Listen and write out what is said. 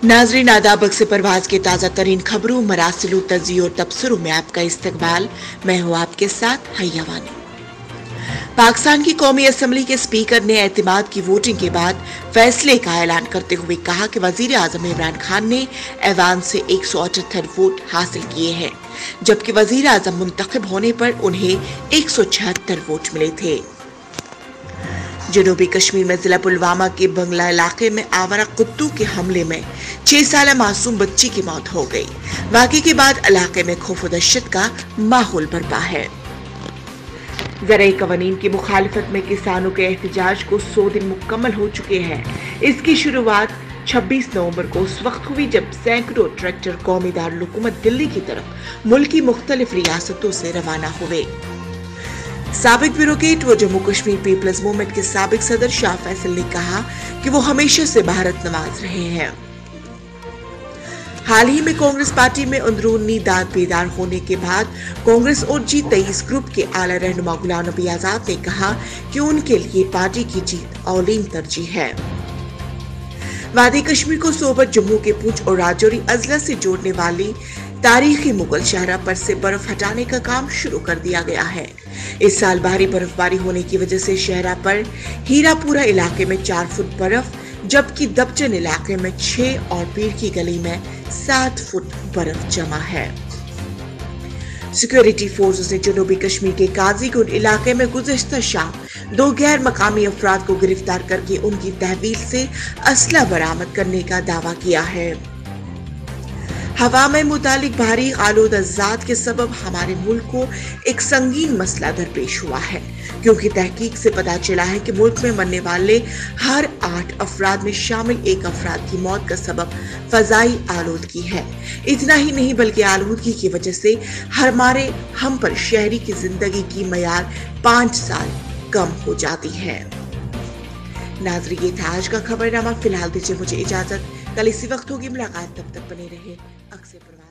नाजरीन आदाब, बक्से परवाज के ताज़ा तरीन खबरों, मरासिल, तजी और तबसरों में आपका इस्तकबाल। मैं हूँ आपके साथ हैया वानी। पाकिस्तान की कौमी असम्बली के स्पीकर ने एतमाद की वोटिंग के बाद फैसले का ऐलान करते हुए कहा कि वजीर आजम इमरान खान ने ऐवान से 178 वोट हासिल किए हैं, जबकि वजीर आजम मुंतखब होने पर उन्हें 176 वोट मिले थे। जनूबी कश्मीर में जिला पुलवामा के बंगला इलाके में आवारा कुत्तों के हमले में 6 साल मासूम बच्ची की मौत हो गई। वाक़े के बाद इलाके में खौफ और दहशत का माहौल बरपा है। ज़राई कवानीन की मुखालिफत में किसानों के एहतजाज को 100 दिन मुकम्मल हो चुके हैं। इसकी शुरुआत 26 नवंबर को उस वक्त हुई जब सैकड़ों ट्रैक्टर कौमी दारुल हुकूमत दिल्ली की तरफ मुल्क की मुख्तलिफ रियासतों से रवाना हुए। साबिक ब्यूरोक्रेट व जम्मू कश्मीर पीपल्स मूवमेंट के साबिक सदर शाह फैसल ने कहा कि वो हमेशा से भारत नवाज रहे हैं। हाल ही में कांग्रेस पार्टी में अंदरूनी दाद बेदार होने के बाद कांग्रेस और G23 ग्रुप के आला रहनुमा गुलाम नबी आजाद ने कहा कि उनके लिए पार्टी की जीत औलीन तरजीह है। वादी कश्मीर को सोबत जम्मू के पूंछ और राजौरी अजला से जोड़ने वाली तारीखी मुगल शाहरा पर से बर्फ हटाने का काम शुरू कर दिया गया है। इस साल भारी बर्फबारी होने की वजह से शहरा पर हीरापुरा इलाके में 4 फुट बर्फ, जबकि दबचन इलाके में 6 और पीर की गली में 7 फुट बर्फ जमा है। सिक्योरिटी फोर्सेस ने जनूबी कश्मीर के काजीगुंड इलाके में गुज़िश्ता शाम 2 गैर मकामी अफराद को गिरफ्तार करके उनकी तहवील से असला बरामद करने का दावा किया है। हवा में मुतालिक भारी आलूदाजात के सबब हमारे मुल्क को एक संगीन मसला दरपेश हुआ है, क्योंकि तहकीक से पता चला है कि मुल्क में मरने वाले हर 8 अफराद में शामिल 1 अफराद की मौत का सबब फजाई आलूदगी है। इतना ही नहीं बल्कि आलूदगी की वजह से हम पर शहरी की जिंदगी की मयार 5 साल कम हो जाती है। नाज़रीन, ये था आज का खबरनामा। फिलहाल दीजिए मुझे इजाजत, कल इसी वक्त होगी मुलाकात, तब तक बने रहे अक्से परवाज।